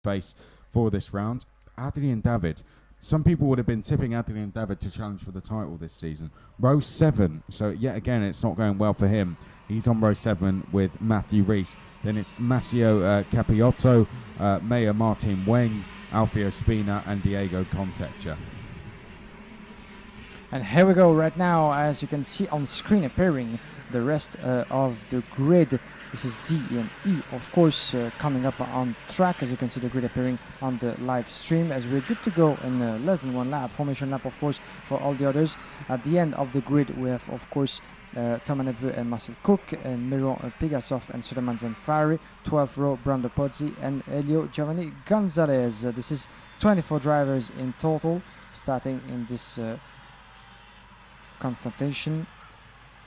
face for this round. Adrien David. Some people would have been tipping Adrien David to challenge for the title this season. Row 7, so yet again it's not going well for him. He's on row 7 with Matthew Rees. Then it's Massimo Capiotto, Maya Martin Weng, Alfio Spina and Diego Contecha. And here we go right now, as you can see on screen appearing, the rest of the grid. This is D and E, of course, coming up on track, as you can see the grid appearing on the live stream, as we're good to go in less than one lap, formation lap, of course, for all the others. At the end of the grid, we have, of course, Thomas Neveu and Marcel Cook, and Miron Pigasov and Suleiman Zanfari, 12th row, Brando Pozzi and Elio Giovanni Gonzalez. This is 24 drivers in total, starting in this confrontation.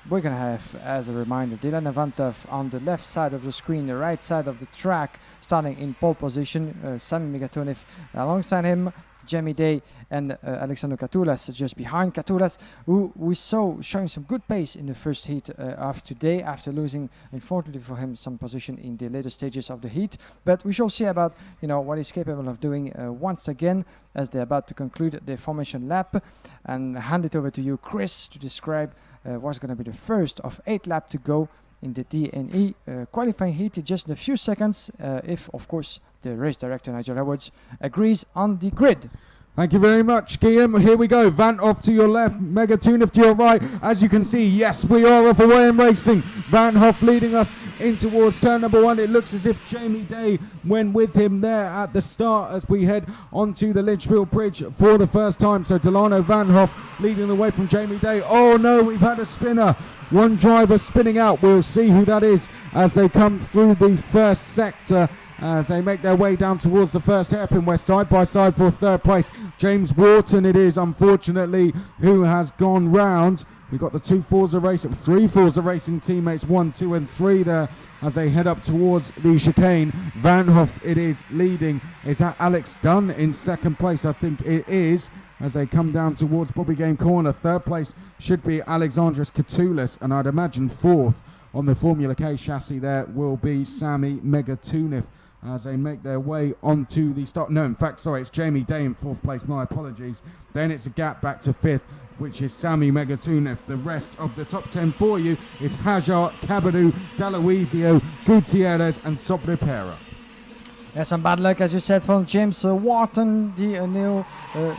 We're going to have, as a reminder, Dylan Avantov on the left side of the screen, the right side of the track, starting in pole position. Sami Megatonev alongside him, Jamie Day and Alexander Catoulas just behind. Catoulas, who we saw showing some good pace in the first heat of today, after losing, unfortunately for him, some position in the later stages of the heat. But we shall see about what he's capable of doing once again, as they're about to conclude the formation lap. And hand it over to you, Chris, to describe what's going to be the first of 8 laps to go in the D&E qualifying heat in just in a few seconds, if, of course, the race director, Nigel Edwards, agrees on the grid. Thank you very much, Guillaume. Here we go. Van Hoff to your left, Megatonev to your right. As you can see, yes, we are off away and racing. Van Hoff leading us in towards turn number 1. It looks as if Jamie Day went with him there at the start as we head onto the Litchfield Bridge for the first time. So Delano Van Hoff leading the way from Jamie Day. Oh no, we've had a spinner. One driver spinning out. We'll see who that is as they come through the first sector, as they make their way down towards the first hairpin. We're side by side for third place. James Wharton it is, unfortunately, who has gone round. We've got the three Forza Racing teammates, 1, 2 and 3 there as they head up towards the chicane. Van Hoff it is leading. Is that Alex Dunn in second place? I think it is, as they come down towards Bobby Game Corner. Third place should be Alexandros Katoulas, and I'd imagine fourth on the Formula K chassis there will be Sami Megatonev as they make their way onto the start. No, in fact, sorry, it's Jamie Day in fourth place. My apologies. Then it's a gap back to fifth, which is Sami Megatonev. The rest of the top 10 for you is HADJAR, Cabadou, D'Aloisio, Gutierrez and Sobrepera. Yeah, some bad luck, as you said, from James Wharton, the New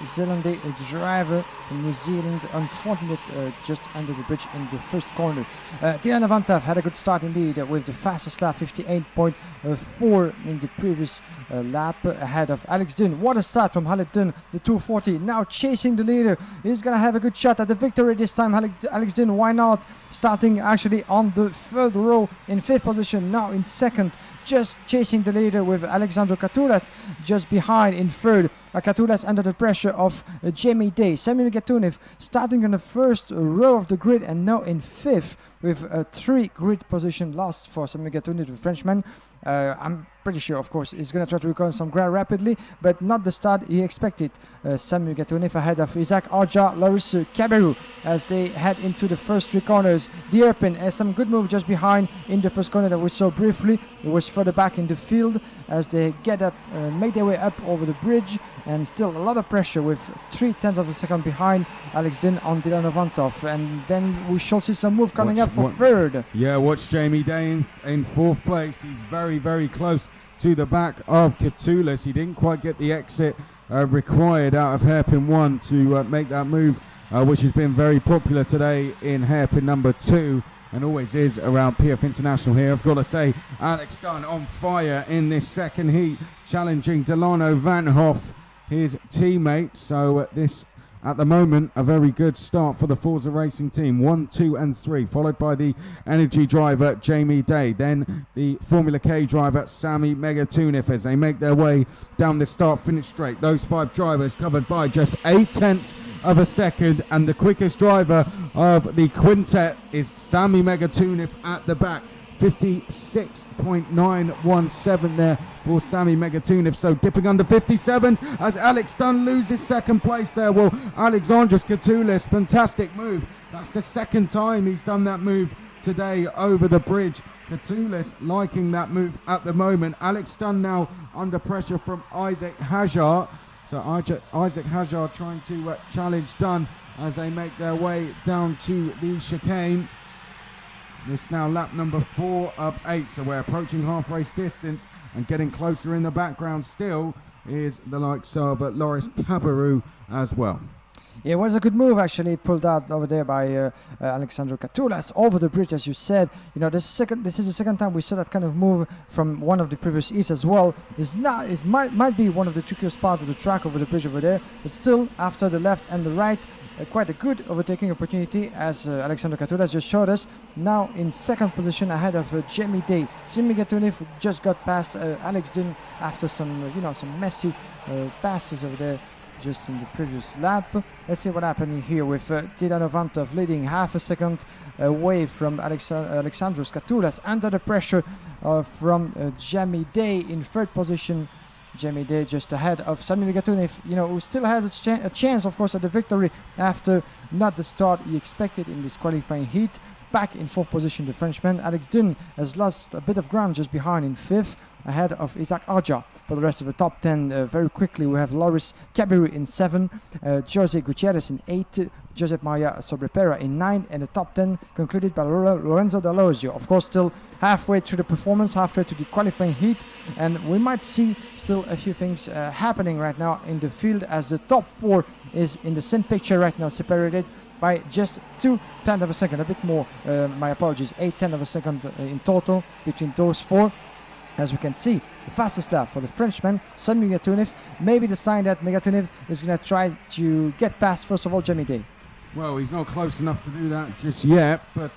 Zealand driver from New Zealand. Unfortunate, just under the bridge in the first corner. Dylan Avantov had a good start indeed with the fastest lap, 58.4 in the previous lap, ahead of Alex Dunn. What a start from Alex Dunn, the 240. Now chasing the leader. He's going to have a good shot at the victory this time. Alex Dunn, why not? Starting actually on the third row in fifth position, now in second. Just chasing the leader with Alexandro Catoulas just behind in third. Catoulas under the pressure of Jamie Day. Sami Megatonev starting on the first row of the grid and now in fifth with 3 grid position lost for Sami Megatonev, the Frenchman. I'm pretty sure, of course, he's going to try to recover some ground rapidly, but not the start he expected. Sami Megatonev ahead of Isack, HADJAR, Loris Caberou as they head into the first 3 corners. The Hairpin has some good move just behind in the first corner that we saw briefly. It was further back in the field as they get up, make their way up over the bridge, and still a lot of pressure with 0.3 of a second behind Alex Dunn on Dylan Avantov. And then we shall see some move coming up for third. Yeah, watch Jamie Day in fourth place. He's very, very close to the back of Catoulas. He didn't quite get the exit required out of hairpin 1 to make that move, which has been very popular today in hairpin number 2 and always is around PF International here. I've got to say, Alex Dunn on fire in this second heat, challenging Delano Van Hoff, his teammate. So this, at the moment, a very good start for the Forza Racing team. 1, 2 and 3, followed by the Energy driver Jamie Day, then the Formula K driver Sami Megatonev as they make their way down the start-finish straight. Those 5 drivers covered by just 0.8 of a second, and the quickest driver of the quintet is Sami Megatonev at the back. 56.917 there for Sami Megatonev, so dipping under 57 as Alex Dunn loses second place there. Well, Alexandros Katoulas, fantastic move. That's the second time he's done that move today over the bridge Catoulas liking that move at the moment. Alex Dunn now under pressure from Isack HADJAR. So Isack HADJAR trying to challenge Dunn as they make their way down to the chicane. This now lap number 4 of 8, so we're approaching half race distance, and getting closer in the background still is the likes of Loris Cabarrou as well. Yeah, it was a good move actually pulled out over there by Alexandru Catoulas over the bridge, as you said. You know, this is the second time we saw that kind of move from one of the previous E's as well. Might be one of the trickiest parts of the track over the bridge over there, but still after the left and the right, quite a good overtaking opportunity, as Alexandru Catoulas just showed us. Now in second position ahead of Jamie Day. Simi Gatounif just got past Alex Dunn after some messy passes over there just in the previous lap. Let's see what happened here with Dylan Ovantov leading half a second away from Alexandros Catoulas under the pressure from Jamie Day in third position. Jamie Day just ahead of Sami Gatounif, you know, who still has a chance, of course, at the victory after not the start he expected in this qualifying heat. Back in fourth position, the Frenchman. Alex Dunn has lost a bit of ground just behind in fifth, ahead of Isack HADJAR. For the rest of the top 10, very quickly, we have Loris Cabarrou in 7, Jose Gutierrez in 8, Josep Maria Sobrepera in 9, and the top 10 concluded by Lorenzo D'Alosio. Of course, still halfway through the performance, halfway to the qualifying heat, and we might see still a few things happening right now in the field, as the top 4 is in the same picture right now, separated by just 0.2 of a second, a bit more, my apologies, 0.8 of a second in total between those 4. As we can see, the fastest lap for the Frenchman, Sami Gatounif, maybe the sign that Gatounif is going to try to get past, first of all, Jamie Day. Well, he's not close enough to do that just yet, but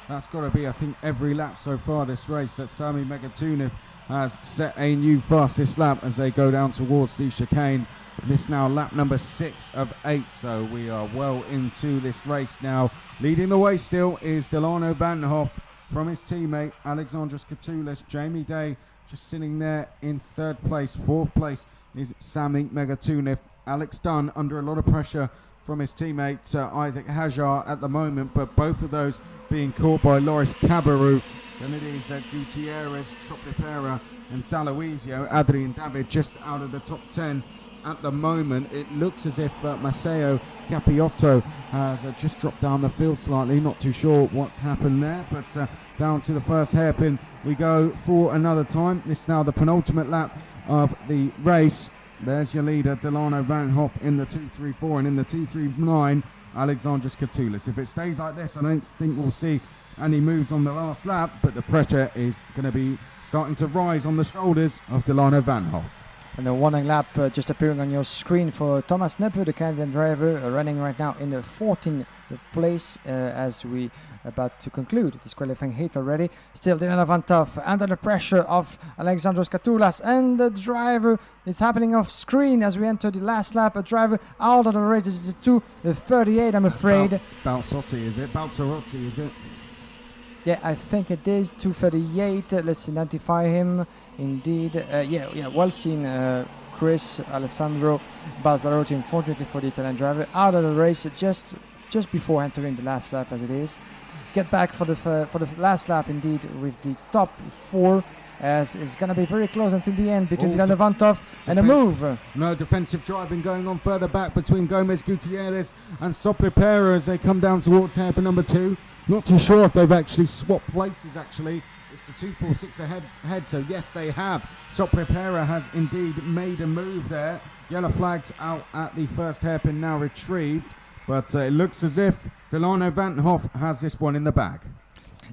that's got to be, I think, every lap so far this race that Sami Gatounif has set a new fastest lap as they go down towards the chicane. This now lap number 6 of 8, so we are well into this race now. Leading the way still is Delano Van Hoff from his teammate Alexandros Catoulas. Jamie Day just sitting there in 3rd place. 4th place is Sami Gatounif. Alex Dunn under a lot of pressure from his teammate Isack HADJAR at the moment, but both of those being caught by Loris Cabarrou. Then it is Gutierrez, Sopripera and D'Aloisio. Adrien David just out of the top 10 at the moment. It looks as if Maceo Capiotto has just dropped down the field slightly. Not too sure what's happened there, but down to the first hairpin we go for another time. This is now the penultimate lap of the race. So there's your leader, Delano Van Hoff, in the 2.34, and in the 2.39, Alexandros Catoulas. If it stays like this, I don't think we'll see any moves on the last lap, but the pressure is going to be starting to rise on the shoulders of Delano Van Hoff. And the warning lap just appearing on your screen for Thomas Neppe, the Canadian driver, running right now in the 14th place as we about to conclude this qualifying heat already. Still Dylan Ovantov under the pressure of Alexandros Catoulas, and the driver, it's happening off screen as we enter the last lap. A driver out of the race is a 2:38, I'm afraid. Balzotti, is it? Balzarotti, is it? Yeah, I think it is 2:38. Let's identify him. Indeed, yeah, well seen, Chris Alessandro Balzarotti, unfortunately for the Italian driver, out of the race just before entering the last lap, as it is. Get back for the last lap, indeed, with the top 4, as it's going to be very close until the end between Dylan Ovantov and a move. No defensive driving going on further back between Gomez Gutierrez and Sopripera as they come down towards hairpin number 2. Not too sure if they've actually swapped places, actually. It's the 2.46 ahead, so yes, they have. Sopripera has indeed made a move there. Yellow flags out at the first hairpin now retrieved, but it looks as if Delano Van Hoff has this one in the bag.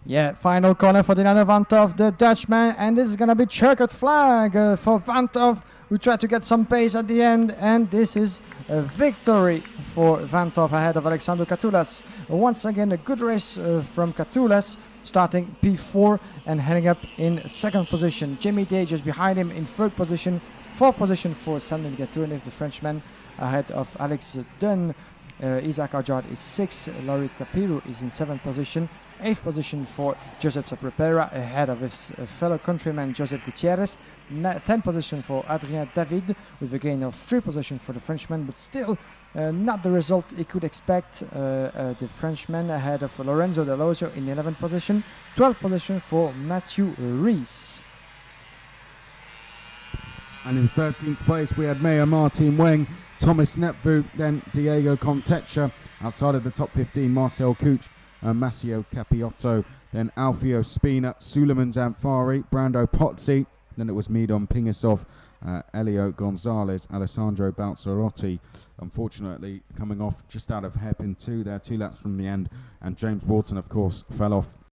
Yeah, final corner for Delano Van Hoff, the Dutchman, and this is going to be checkered flag for Van Hoff, who tried to get some pace at the end, and this is a victory for Van Hoff ahead of Alexandru Catoulas. Once again, a good race from Catoulas, starting P4 and heading up in second position. Jamie Day just behind him in third position. Fourth position for Sami Gatounif, the Frenchman, ahead of Alex Dunn. Isack HADJAR is 6th. Loris Cabarrou is in 7th position. 8th position for Josep Saprepera, ahead of his fellow countryman Josep Gutierrez. 10th position for Adrien David, with a gain of 3 positions for the Frenchman, but still not the result he could expect. The Frenchman ahead of Lorenzo D'Alosio in 11th position. 12th position for Matthew Rees. And in 13th place, we had Mayor Martin Weng, Thomas Nepvu, then Diego Contecha. Outside of the top 15, Marcel Couch, Massimo Capiotto, then Alfio Spina, Suleiman Zanfari, Brando Pozzi, then it was Midon Pingasov, Elio Gonzalez, Alessandro Balzarotti, unfortunately coming off just out of hairpin 2 there, 2 laps from the end, and James Wharton, of course, fell off